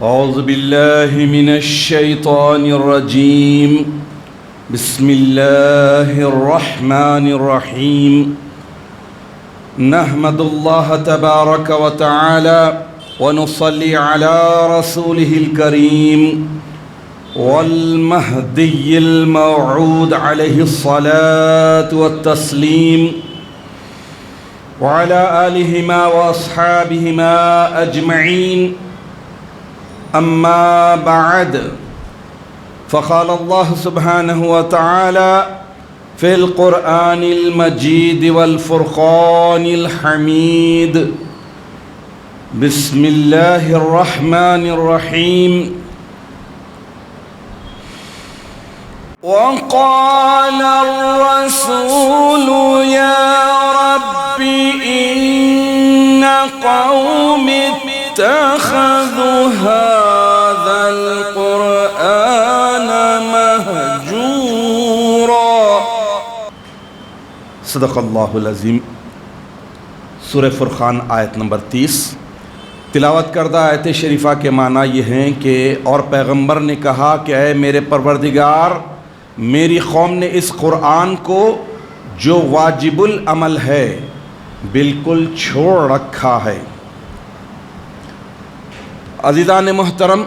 أعوذ بالله من الشيطان الرجيم. بسم الله الرحمن الرحيم. نحمد الله تبارك وتعالى ونصلي على رسوله الكريم والمهدي الموعود عليه الصلاة والتسليم وعلى آلهما وأصحابهما أجمعين. أما بعد، فقال الله سبحانه وتعالى في القرآن المجيد والفرقان الحميد. بسم الله الرحمن الرحيم. وقال الرسول يا رب إن قومي اتخذوا هذا القرآن مهجورا. صدق اللہ العظیم. سورہ فرقان آیت نمبر 30. تلاوت کردہ آیت شریفہ کے معنی یہ ہیں کہ اور پیغمبر نے کہا کہ اے میرے پروردگار، میری قوم نے اس قرآن کو جو واجب العمل ہے بالکل چھوڑ رکھا ہے. عزیزان محترم،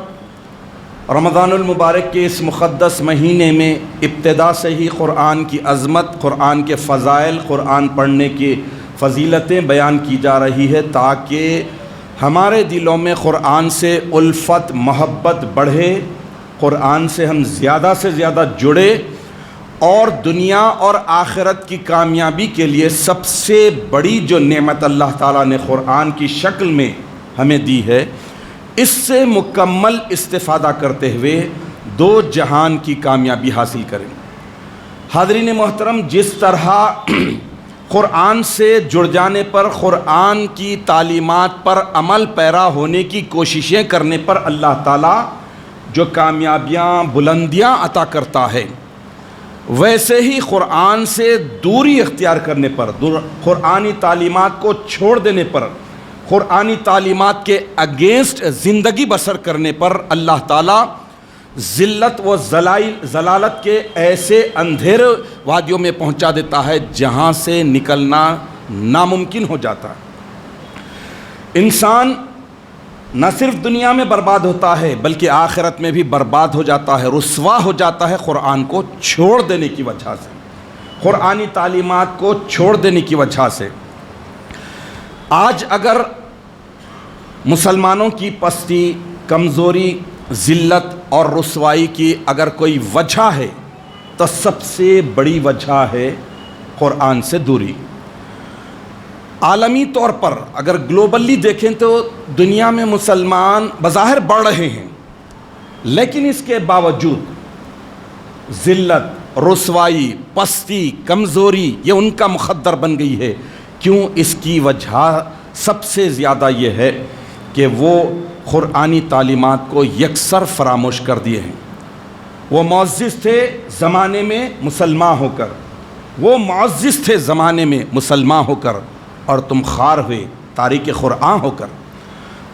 رمضان المبارک کے اس مقدس مہینے میں ابتدا سے ہی قرآن کی عظمت، قرآن کے فضائل، قرآن پڑھنے کی فضیلتیں بیان کی جا رہی ہے تاکہ ہمارے دلوں میں قرآن سے الفت، محبت بڑھے، قرآن سے ہم زیادہ سے زیادہ جڑے اور دنیا اور آخرت کی کامیابی کے لیے سب سے بڑی جو نعمت اللہ تعالیٰ نے قرآن کی شکل میں ہمیں دی ہے، اس سے مکمل استفادہ کرتے ہوئے دو جہان کی کامیابی حاصل کریں. حاضرین محترم، جس طرح قرآن سے جڑ جانے پر، قرآن کی تعلیمات پر عمل پیرا ہونے کی کوششیں کرنے پر اللہ تعالیٰ جو کامیابیاں، بلندیاں عطا کرتا ہے، ویسے ہی قرآن سے دوری اختیار کرنے پر، قرآنی تعلیمات کو چھوڑ دینے پر، قرآنی تعلیمات کے اگینسٹ زندگی بسر کرنے پر اللہ تعالیٰ ذلت و ضلالت کے ایسے اندھیرے وادیوں میں پہنچا دیتا ہے جہاں سے نکلنا ناممکن ہو جاتا ہے. انسان نہ صرف دنیا میں برباد ہوتا ہے بلکہ آخرت میں بھی برباد ہو جاتا ہے، رسوا ہو جاتا ہے قرآن کو چھوڑ دینے کی وجہ سے، قرآنی تعلیمات کو چھوڑ دینے کی وجہ سے. آج اگر مسلمانوں کی پستی، کمزوری، ذلت اور رسوائی کی اگر کوئی وجہ ہے تو سب سے بڑی وجہ ہے قرآن سے دوری. عالمی طور پر اگر گلوبلی دیکھیں تو دنیا میں مسلمان بظاہر بڑھ رہے ہیں، لیکن اس کے باوجود ذلت، رسوائی، پستی، کمزوری یہ ان کا مخدر بن گئی ہے. کیوں؟ اس کی وجہ سب سے زیادہ یہ ہے کہ وہ قرآنی تعلیمات کو یکسر فراموش کر دیے ہیں. وہ معزز تھے زمانے میں مسلمان ہو کر، وہ معزز تھے زمانے میں مسلمان ہو کر، اور تم خار ہوئے تاریک قرآن ہو کر.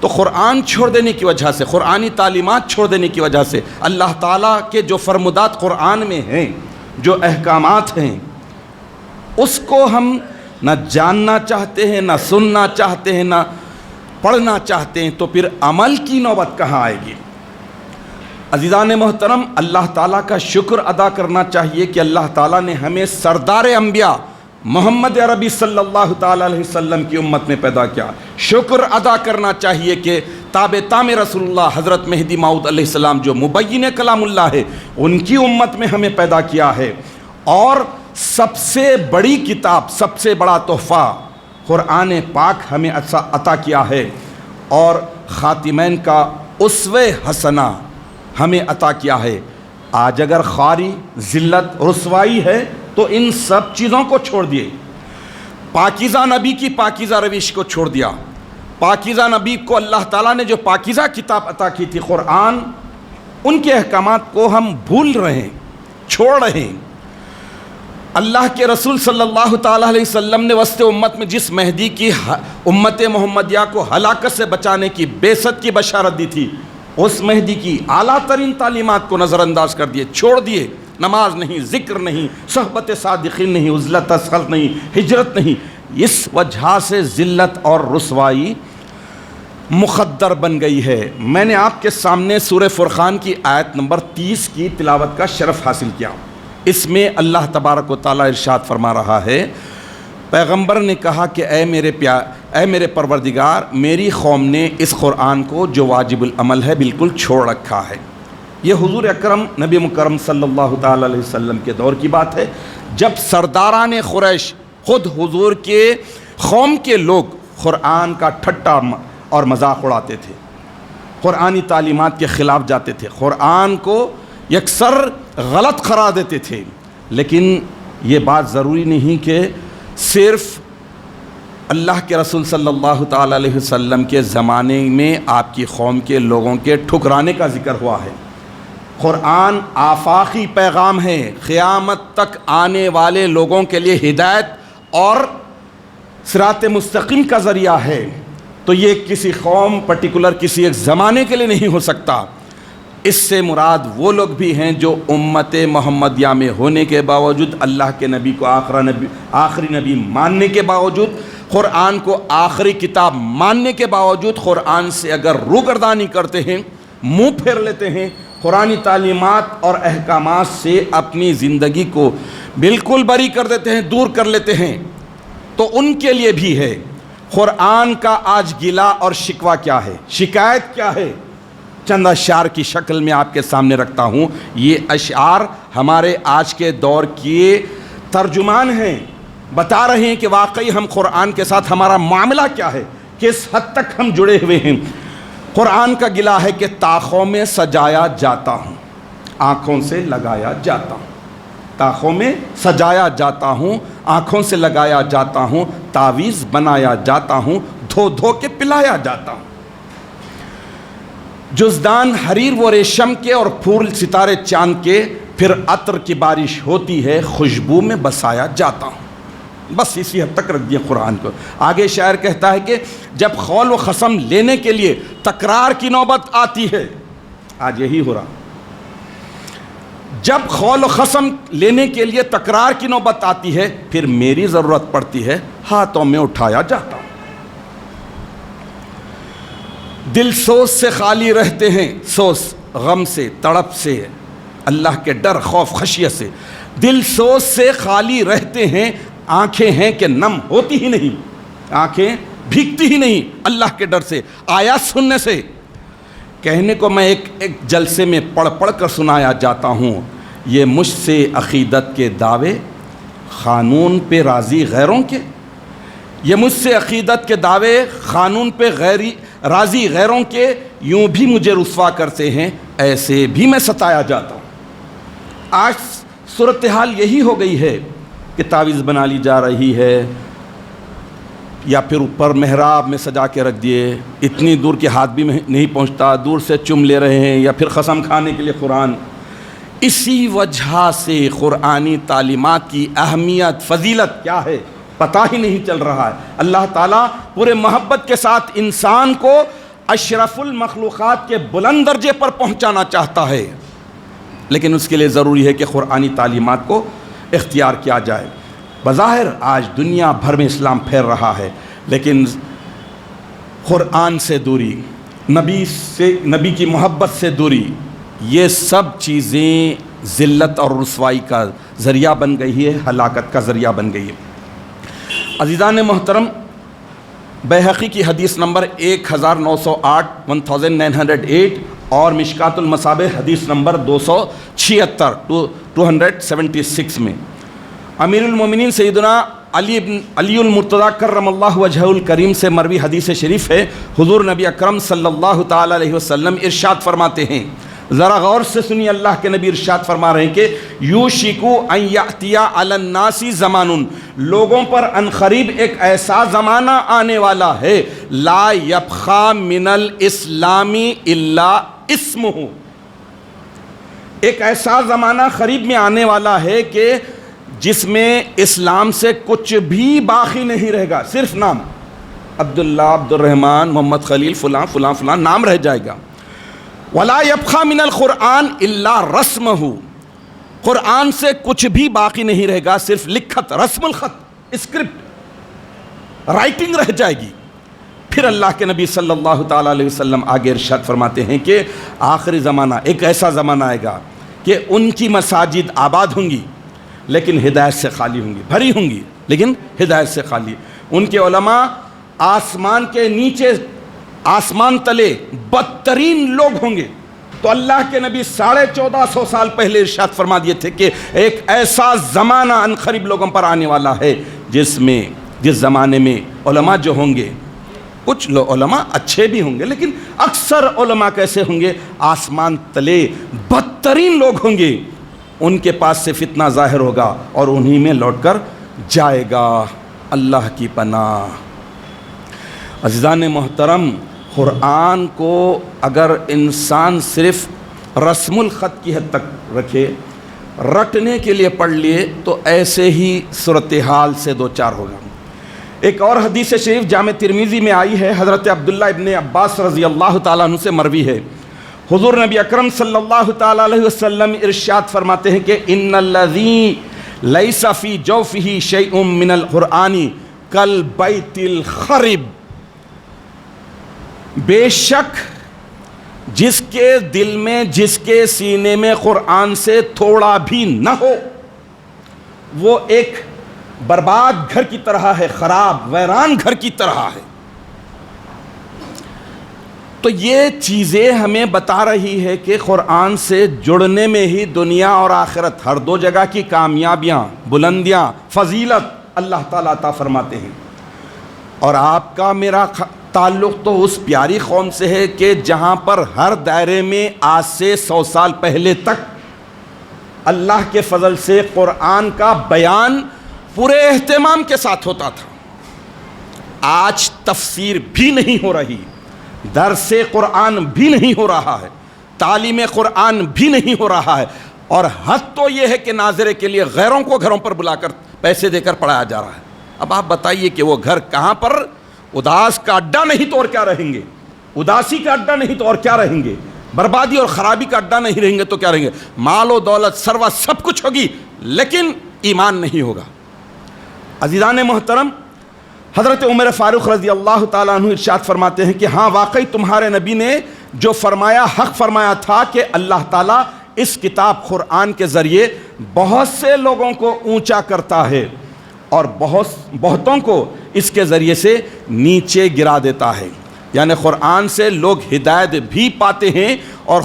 تو قرآن چھوڑ دینے کی وجہ سے، قرآنی تعلیمات چھوڑ دینے کی وجہ سے اللہ تعالیٰ کے جو فرمودات قرآن میں ہیں، جو احکامات ہیں، اس کو ہم نہ جاننا چاہتے ہیں، نہ سننا چاہتے ہیں، نہ پڑھنا چاہتے ہیں، تو پھر عمل کی نوبت کہاں آئے گی؟ عزیزان محترم، اللہ تعالیٰ کا شکر ادا کرنا چاہیے کہ اللہ تعالیٰ نے ہمیں سردار انبیاء محمد عربی صلی اللہ تعالیٰ علیہ وسلم کی امت میں پیدا کیا. شکر ادا کرنا چاہیے کہ تام رسول اللہ حضرت مہدی موعود علیہ السلام جو مبین کلام اللہ ہے، ان کی امت میں ہمیں پیدا کیا ہے. اور سب سے بڑی کتاب، سب سے بڑا تحفہ قرآن پاک ہمیں عطا کیا ہے، اور خاتمین کا اسوہ حسنہ ہمیں عطا کیا ہے. آج اگر خواری، ذلت، رسوائی ہے تو ان سب چیزوں کو چھوڑ دیے. پاکیزہ نبی کی پاکیزہ روش کو چھوڑ دیا. پاکیزہ نبی کو اللہ تعالیٰ نے جو پاکیزہ کتاب عطا کی تھی قرآن، ان کے احکامات کو ہم بھول رہے ہیں، چھوڑ رہے ہیں. اللہ کے رسول صلی اللہ تعالیٰ علیہ وسلم نے وسط امت میں جس مہدی کی امت محمدیہ کو ہلاکت سے بچانے کی بعثت کی بشارت دی تھی، اس مہدی کی اعلیٰ ترین تعلیمات کو نظر انداز کر دیے، چھوڑ دیے، نماز نہیں، ذکر نہیں، صحبت صادقین نہیں، عزلت اصغر نہیں، ہجرت نہیں، اس وجہ سے ذلت اور رسوائی مخدر بن گئی ہے۔ میں نے آپ کے سامنے سورہ فرقان کی آیت نمبر 30 کی تلاوت کا شرف حاصل کیا۔ اس میں اللہ تبارک و تعالیٰ ارشاد فرما رہا ہے، پیغمبر نے کہا کہ اے میرے پروردگار، میری قوم نے اس قرآن کو جو واجب العمل ہے بالکل چھوڑ رکھا ہے۔ یہ حضور اکرم نبی مکرم صلی اللہ تعالیٰ علیہ وسلم کے دور کی بات ہے، جب سرداران قریش خود حضور کے قوم کے لوگ قرآن کا ٹھٹا اور مذاق اڑاتے تھے، قرآنی تعلیمات کے خلاف جاتے تھے، قرآن کو یکسر غلط قرار دیتے تھے۔ لیکن یہ بات ضروری نہیں کہ صرف اللہ کے رسول صلی اللہ تعالیٰ علیہ وسلم کے زمانے میں آپ کی قوم کے لوگوں کے ٹھکرانے کا ذکر ہوا ہے۔ قرآن آفاقی پیغام ہے، قیامت تک آنے والے لوگوں کے لیے ہدایت اور صراط مستقیم کا ذریعہ ہے۔ تو یہ کسی قوم پرٹیکولر کسی ایک زمانے کے لیے نہیں ہو سکتا۔ اس سے مراد وہ لوگ بھی ہیں جو امت محمدیہ میں ہونے کے باوجود، اللہ کے نبی کو آخری نبی ماننے کے باوجود، قرآن کو آخری کتاب ماننے کے باوجود قرآن سے اگر روگردانی کرتے ہیں، منہ پھیر لیتے ہیں، قرآنی تعلیمات اور احکامات سے اپنی زندگی کو بالکل بری کر دیتے ہیں، دور کر لیتے ہیں، تو ان کے لیے بھی ہے۔ قرآن کا آج گلہ اور شکوہ کیا ہے، شکایت کیا ہے؟ چند اشعار کی شکل میں آپ کے سامنے رکھتا ہوں۔ یہ اشعار ہمارے آج کے دور کے ترجمان ہیں، بتا رہے ہیں کہ واقعی ہم قرآن کے ساتھ ہمارا معاملہ کیا ہے، کس حد تک ہم جڑے ہوئے ہیں۔ قرآن کا گلہ ہے کہ طاقوں میں سجایا جاتا ہوں، آنکھوں سے لگایا جاتا ہوں، طاقوں میں سجایا جاتا ہوں، آنکھوں سے لگایا جاتا ہوں، تعویذ بنایا جاتا ہوں، دھو دھو کے پلایا جاتا ہوں، جزدان حریر و ریشم کے اور پھول ستارے چاند کے، پھر عطر کی بارش ہوتی ہے، خوشبو میں بسایا جاتا ہوں۔ بس اسی حد تک رکھ دیا قرآن کو۔ آگے شاعر کہتا ہے کہ جب قول و قسم لینے کے لیے تکرار کی نوبت آتی ہے، آج یہی ہو رہا، جب قول و قسم لینے کے لیے تکرار کی نوبت آتی ہے، پھر میری ضرورت پڑتی ہے، ہاتھوں میں اٹھایا جاتا ہوں۔ دل سوز سے خالی رہتے ہیں، سوز غم سے، تڑپ سے، اللہ کے ڈر، خوف، خشیت سے، دل سوز سے خالی رہتے ہیں، آنکھیں ہیں کہ نم ہوتی ہی نہیں، آنکھیں بھیگتی ہی نہیں اللہ کے ڈر سے، آیات سننے سے۔ کہنے کو میں ایک جلسے میں پڑھ کر سنایا جاتا ہوں، یہ مجھ سے عقیدت کے دعوے قانون پہ راضی غیروں کے، یہ مجھ سے عقیدت کے دعوے قانون پہ راضی غیروں کے، یوں بھی مجھے رسوا کرتے ہیں، ایسے بھی میں ستایا جاتا ہوں۔ آج صورتحال یہی ہو گئی ہے کہ تعویذ بنا لی جا رہی ہے، یا پھر اوپر محراب میں سجا کے رکھ دیے، اتنی دور کے ہاتھ بھی نہیں پہنچتا، دور سے چم لے رہے ہیں، یا پھر قسم کھانے کے لیے قرآن۔ اسی وجہ سے قرآنی تعلیمات کی اہمیت، فضیلت کیا ہے پتہ ہی نہیں چل رہا ہے۔ اللہ تعالیٰ پورے محبت کے ساتھ انسان کو اشرف المخلوقات کے بلند درجے پر پہنچانا چاہتا ہے، لیکن اس کے لیے ضروری ہے کہ قرآنی تعلیمات کو اختیار کیا جائے۔ بظاہر آج دنیا بھر میں اسلام پھیل رہا ہے، لیکن قرآن سے دوری، نبی کی محبت سے دوری، یہ سب چیزیں ذلت اور رسوائی کا ذریعہ بن گئی ہے، ہلاکت کا ذریعہ بن گئی ہے۔ عزیزان محترم، بیہقی کی حدیث نمبر 1908 اور مشکات المصابیح حدیث نمبر 276 میں امیر المومنین سیدنا علی المرتضیٰ کرم اللہ وجہہ الکریم سے مروی حدیث شریف ہے، حضور نبی اکرم صلی اللہ تعالیٰ علیہ وسلم ارشاد فرماتے ہیں، ذرا غور سے سنیے، اللہ کے نبی ارشاد فرما رہے ہیں کہ یوشکو ان یأتی علی الناس زمان، لوگوں پر عنقریب ایک ایسا زمانہ آنے والا ہے، لا یبقی من الاسلام الا اسمہ، ایک ایسا زمانہ قریب میں آنے والا ہے کہ جس میں اسلام سے کچھ بھی باقی نہیں رہے گا، صرف نام، عبداللہ، عبد الرحمن، محمد خلیل، فلاں فلاں فلاں نام رہ جائے گا۔ وَلَا يَبْخَى مِنَ الْقُرْآنِ إِلَّا رَسْمَهُ، قرآن سے کچھ بھی باقی نہیں رہے گا، صرف لکھت، رسم الخط، اسکرپٹ، رائٹنگ رہ جائے گی۔ پھر اللہ کے نبی صلی اللہ تعالیٰ علیہ وسلم آگے ارشاد فرماتے ہیں کہ آخری زمانہ، ایک ایسا زمانہ آئے گا کہ ان کی مساجد آباد ہوں گی لیکن ہدایت سے خالی ہوں گی، بھری ہوں گی لیکن ہدایت سے خالی۔ ان کے علماء آسمان کے نیچے، آسمان تلے بدترین لوگ ہوں گے۔ تو اللہ کے نبی 1450 سال پہلے ارشاد فرما دیے تھے کہ ایک ایسا زمانہ عنقریب لوگوں پر آنے والا ہے جس زمانے میں علماء جو ہوں گے، کچھ علماء اچھے بھی ہوں گے لیکن اکثر علماء کیسے ہوں گے؟ آسمان تلے بدترین لوگ ہوں گے، ان کے پاس سے فتنہ ظاہر ہوگا اور انہی میں لوٹ کر جائے گا۔ اللہ کی پناہ۔ عزیزان محترم، قرآن کو اگر انسان صرف رسم الخط کی حد تک رکھے، رٹنے کے لیے پڑھ لیے، تو ایسے ہی صورتحال سے دو چار ہوگا۔ ایک اور حدیث شریف جامع ترمذی میں آئی ہے، حضرت عبداللہ ابن عباس رضی اللہ تعالیٰ عنہ سے مروی ہے۔ حضور نبی اکرم صلی اللہ تعالیٰ علیہ وسلم ارشاد فرماتے ہیں کہ ان الذی لیس فی جوفہ شیء من القرآن کالبیت الخرب، بے شک جس کے دل میں، جس کے سینے میں قرآن سے تھوڑا بھی نہ ہو، وہ ایک برباد گھر کی طرح ہے، خراب ویران گھر کی طرح ہے۔ تو یہ چیزیں ہمیں بتا رہی ہے کہ قرآن سے جڑنے میں ہی دنیا اور آخرت، ہر دو جگہ کی کامیابیاں، بلندیاں، فضیلت اللہ تعالیٰ عطا فرماتے ہیں۔ اور آپ کا میرا تعلق تو اس پیاری قوم سے ہے کہ جہاں پر ہر دائرے میں آج سے 100 سال پہلے تک اللہ کے فضل سے قرآن کا بیان پورے اہتمام کے ساتھ ہوتا تھا۔ آج تفسیر بھی نہیں ہو رہی، درس قرآن بھی نہیں ہو رہا ہے، تعلیم قرآن بھی نہیں ہو رہا ہے، اور حد تو یہ ہے کہ ناظرے کے لیے غیروں کو گھروں پر بلا کر پیسے دے کر پڑھایا جا رہا ہے۔ اب آپ بتائیے کہ وہ گھر کہاں پر اداس کا اڈا نہیں تو اور کیا رہیں گے؟ اداسی کا اڈا نہیں تو اور کیا رہیں گے؟ بربادی اور خرابی کا اڈا نہیں رہیں گے تو کیا رہیں گے؟ مال و دولت، ثروت، سب کچھ ہوگی لیکن ایمان نہیں ہوگا۔ عزیزان محترم، حضرت عمر فاروق رضی اللہ تعالیٰ عنہ ارشاد فرماتے ہیں کہ ہاں واقعی تمہارے نبی نے جو فرمایا حق فرمایا تھا کہ اللہ تعالیٰ اس کتاب قرآن کے ذریعے بہت سے لوگوں کو اونچا کرتا ہے اور بہتوں کو اس کے ذریعے سے نیچے گرا دیتا ہے۔ یعنی قرآن سے لوگ ہدایت بھی پاتے ہیں اور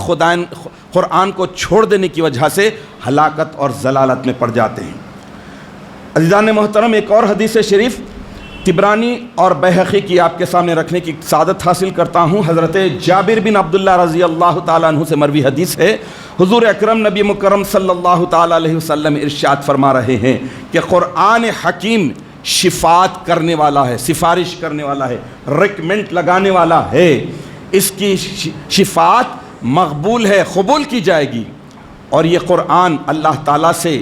قرآن کو چھوڑ دینے کی وجہ سے ہلاکت اور ضلالت میں پڑ جاتے ہیں۔ عزیزان محترم، ایک اور حدیث شریف طبرانی اور بیہقی کی آپ کے سامنے رکھنے کی سعادت حاصل کرتا ہوں۔ حضرت جابر بن عبداللہ رضی اللہ تعالیٰ عنہ سے مروی حدیث ہے۔ حضور اکرم نبی مکرم صلی اللہ تعالیٰ علیہ وسلم ارشاد فرما رہے ہیں کہ قرآن حکیم شفاعت کرنے والا ہے، سفارش کرنے والا ہے، ریکمنڈ لگانے والا ہے، اس کی شفاعت مقبول ہے، قبول کی جائے گی۔ اور یہ قرآن اللہ تعالیٰ سے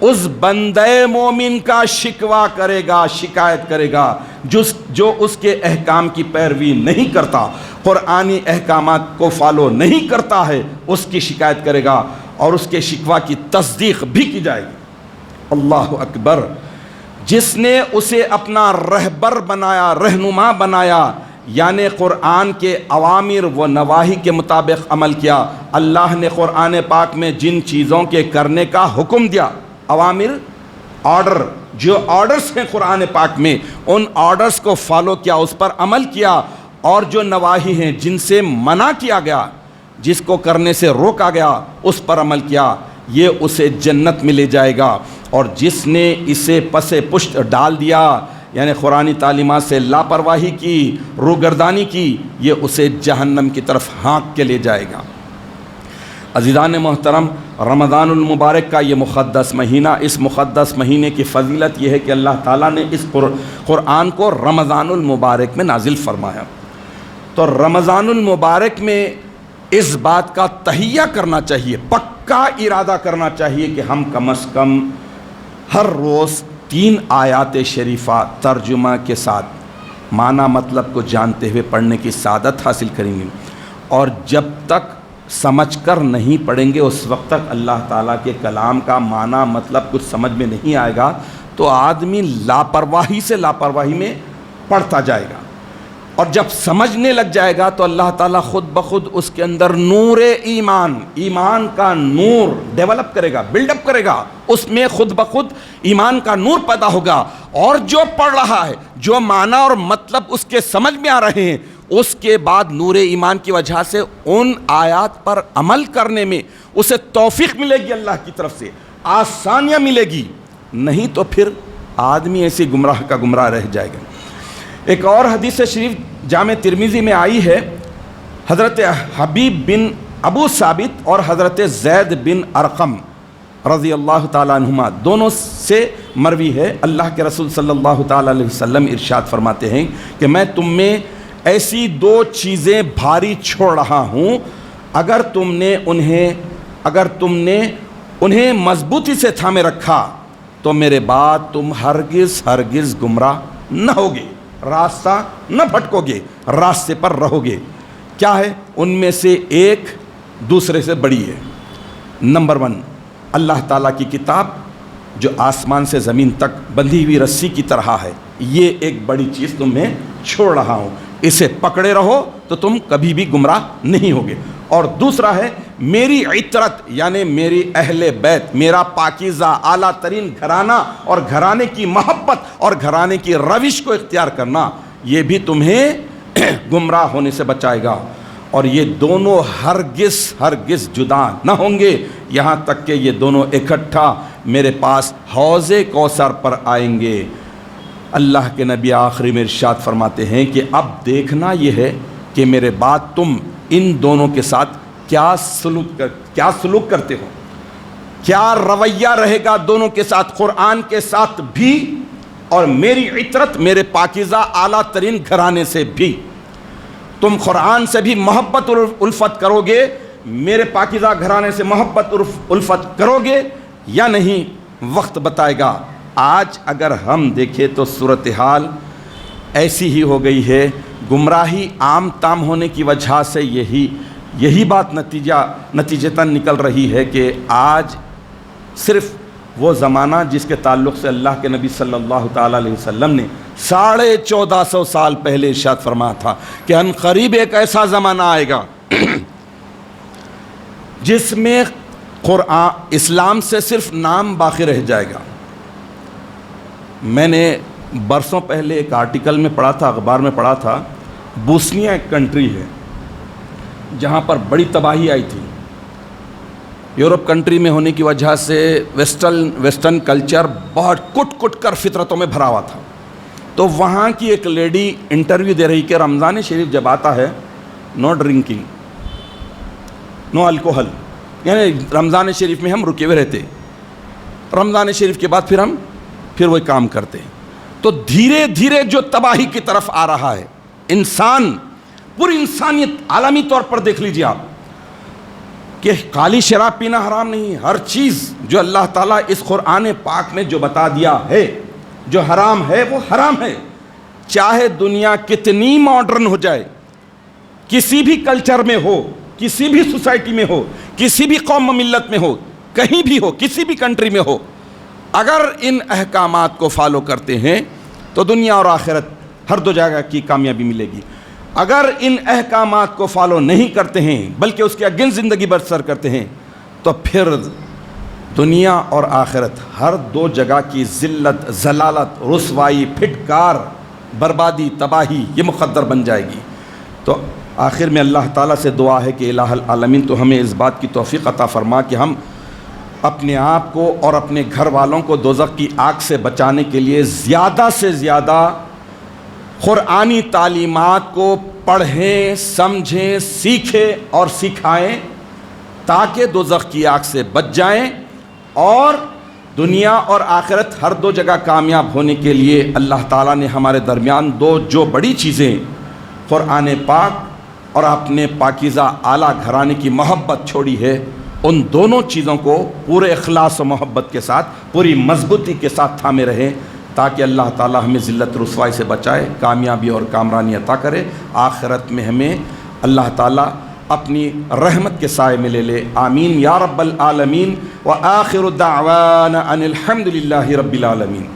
اس بندے مومن کا شکوہ کرے گا، شکایت کرے گا جو اس کے احکام کی پیروی نہیں کرتا، قرآنی احکامات کو فالو نہیں کرتا ہے، اس کی شکایت کرے گا اور اس کے شکوہ کی تصدیق بھی کی جائے گی۔ اللہ اکبر۔ جس نے اسے اپنا رہبر بنایا، رہنما بنایا، یعنی قرآن کے اوامر و نواہی کے مطابق عمل کیا، اللہ نے قرآن پاک میں جن چیزوں کے کرنے کا حکم دیا، اوامر، آرڈر، جو آرڈرز ہیں قرآن پاک میں، ان آرڈرز کو فالو کیا، اس پر عمل کیا، اور جو نواہی ہیں جن سے منع کیا گیا، جس کو کرنے سے روکا گیا، اس پر عمل کیا، یہ اسے جنت میں لے جائے گا۔ اور جس نے اسے پس پشت ڈال دیا، یعنی قرآنی تعلیمات سے لاپرواہی کی، روگردانی کی، یہ اسے جہنم کی طرف ہانک کے لے جائے گا۔ عزیزان محترم، رمضان المبارک کا یہ مقدس مہینہ، اس مقدس مہینے کی فضیلت یہ ہے کہ اللہ تعالیٰ نے اس قرآن کو رمضان المبارک میں نازل فرمایا۔ تو رمضان المبارک میں اس بات کا تہیہ کرنا چاہیے، پکا ارادہ کرنا چاہیے کہ ہم کم از کم ہر روز 3 آیات شریفہ ترجمہ کے ساتھ معنی مطلب کو جانتے ہوئے پڑھنے کی سعادت حاصل کریں گے۔ اور جب تک سمجھ کر نہیں پڑھیں گے اس وقت تک اللہ تعالیٰ کے کلام کا معنی مطلب کچھ سمجھ میں نہیں آئے گا تو آدمی لاپرواہی سے لاپرواہی میں پڑھتا جائے گا، اور جب سمجھنے لگ جائے گا تو اللہ تعالیٰ خود بخود اس کے اندر نور ایمان کا نور ڈیولپ کرے گا، بلڈ اپ کرے گا، اس میں خود بخود ایمان کا نور پیدا ہوگا، اور جو پڑھ رہا ہے، جو معنی اور مطلب اس کے سمجھ میں آ رہے ہیں، اس کے بعد نور ایمان کی وجہ سے ان آیات پر عمل کرنے میں اسے توفیق ملے گی، اللہ کی طرف سے آسانیاں ملے گی، نہیں تو پھر آدمی ایسی گمراہ کا گمراہ رہ جائے گا۔ ایک اور حدیث شریف جامع ترمذی میں آئی ہے، حضرت حبیب بن ابو ثابت اور حضرت زید بن ارقم رضی اللہ تعالیٰ عنہما دونوں سے مروی ہے، اللہ کے رسول صلی اللہ تعالیٰ علیہ وسلم ارشاد فرماتے ہیں کہ میں تم میں ایسی دو چیزیں بھاری چھوڑ رہا ہوں، اگر تم نے انہیں مضبوطی سے تھامے رکھا تو میرے بعد تم ہرگز گمراہ نہ ہوگے، راستہ نہ بھٹکو گے، راستے پر رہو گے۔ کیا ہے؟ ان میں سے ایک دوسرے سے بڑی ہے۔ نمبر 1، اللہ تعالیٰ کی کتاب جو آسمان سے زمین تک بندھی ہوئی رسی کی طرح ہے، یہ ایک بڑی چیز تمہیں چھوڑ رہا ہوں، اسے پکڑے رہو تو تم کبھی بھی گمراہ نہیں ہوگے۔ اور دوسرا ہے میری عطرت، یعنی میری اہل بیت، میرا پاکیزہ اعلیٰ ترین گھرانہ اور گھرانے کی محبت اور گھرانے کی روش کو اختیار کرنا، یہ بھی تمہیں گمراہ ہونے سے بچائے گا، اور یہ دونوں ہرگز جدا نہ ہوں گے یہاں تک کہ یہ دونوں اکٹھا میرے پاس حوض کوثر پر آئیں گے۔ اللہ کے نبی آخری میں ارشاد فرماتے ہیں کہ اب دیکھنا یہ ہے کہ میرے بعد تم ان دونوں کے ساتھ کیا سلوک کرتے ہو، کیا رویہ رہے گا دونوں کے ساتھ، قرآن کے ساتھ بھی اور میری عطرت، میرے پاکیزہ اعلیٰ ترین گھرانے سے بھی۔ تم قرآن سے بھی محبت اور الفت کرو گے، میرے پاکیزہ گھرانے سے محبت اور الفت کرو گے یا نہیں، وقت بتائے گا۔ آج اگر ہم دیکھیں تو صورتحال ایسی ہی ہو گئی ہے، گمراہی عام تام ہونے کی وجہ سے یہی بات نتیجتاً نکل رہی ہے کہ آج صرف وہ زمانہ جس کے تعلق سے اللہ کے نبی صلی اللہ تعالیٰ علیہ وسلم نے 1450 سال پہلے ارشاد فرمایا تھا کہ ان قریب ایک ایسا زمانہ آئے گا جس میں قرآن اسلام سے صرف نام باقی رہ جائے گا۔ میں نے برسوں پہلے ایک آرٹیکل میں پڑھا تھا، اخبار میں پڑھا تھا، بوسنیا ایک کنٹری ہے جہاں پر بڑی تباہی آئی تھی، یورپ کنٹری میں ہونے کی وجہ سے ویسٹرن کلچر بہت کٹ کر فطرتوں میں بھرا ہوا تھا۔ تو وہاں کی ایک لیڈی انٹرویو دے رہی کہ رمضان شریف جب آتا ہے، نو ڈرنکنگ، نو الکوہل، یعنی رمضان شریف میں ہم رکے ہوئے رہتے، رمضان شریف کے بعد پھر وہی کام کرتے۔ تو دھیرے دھیرے جو تباہی کی طرف آ رہا ہے، انسان، پوری انسانیت عالمی طور پر دیکھ لیجیے آپ کہ کالی شراب پینا حرام نہیں، ہر چیز جو اللہ تعالیٰ اس قرآن پاک میں جو بتا دیا ہے، جو حرام ہے وہ حرام ہے، چاہے دنیا کتنی ماڈرن ہو جائے، کسی بھی کلچر میں ہو، کسی بھی سوسائٹی میں ہو، کسی بھی قوم و ملت میں ہو، کہیں بھی ہو، کسی بھی کنٹری میں ہو، اگر ان احکامات کو فالو کرتے ہیں تو دنیا اور آخرت ہر دو جگہ کی کامیابی ملے گی۔ اگر ان احکامات کو فالو نہیں کرتے ہیں بلکہ اس کے اگینسٹ زندگی بسر کرتے ہیں تو پھر دنیا اور آخرت ہر دو جگہ کی ذلت، ضلالت، رسوائی، پھٹکار، بربادی، تباہی یہ مقدر بن جائے گی۔ تو آخر میں اللہ تعالیٰ سے دعا ہے کہ الہ العالمین تو ہمیں اس بات کی توفیق عطا فرما کہ ہم اپنے آپ کو اور اپنے گھر والوں کو دوزخ کی آگ سے بچانے کے لیے زیادہ سے زیادہ قرآنی تعلیمات کو پڑھیں، سمجھیں، سیکھیں اور سکھائیں تاکہ دوزخ کی آگ سے بچ جائیں، اور دنیا اور آخرت ہر دو جگہ کامیاب ہونے کے لیے اللہ تعالیٰ نے ہمارے درمیان دو جو بڑی چیزیں، قرآن پاک اور اپنے پاکیزہ اعلیٰ گھرانے کی محبت چھوڑی ہے، ان دونوں چیزوں کو پورے اخلاص و محبت کے ساتھ، پوری مضبوطی کے ساتھ تھامے رہیں تاکہ اللہ تعالیٰ ہمیں ذلت رسوائی سے بچائے، کامیابی اور کامرانی عطا کرے۔ آخرت میں ہمیں اللہ تعالیٰ اپنی رحمت کے سائے میں لے لے. آمین یا رب العالمین. وآخر دعوانا ان الحمد للہ رب العالمین.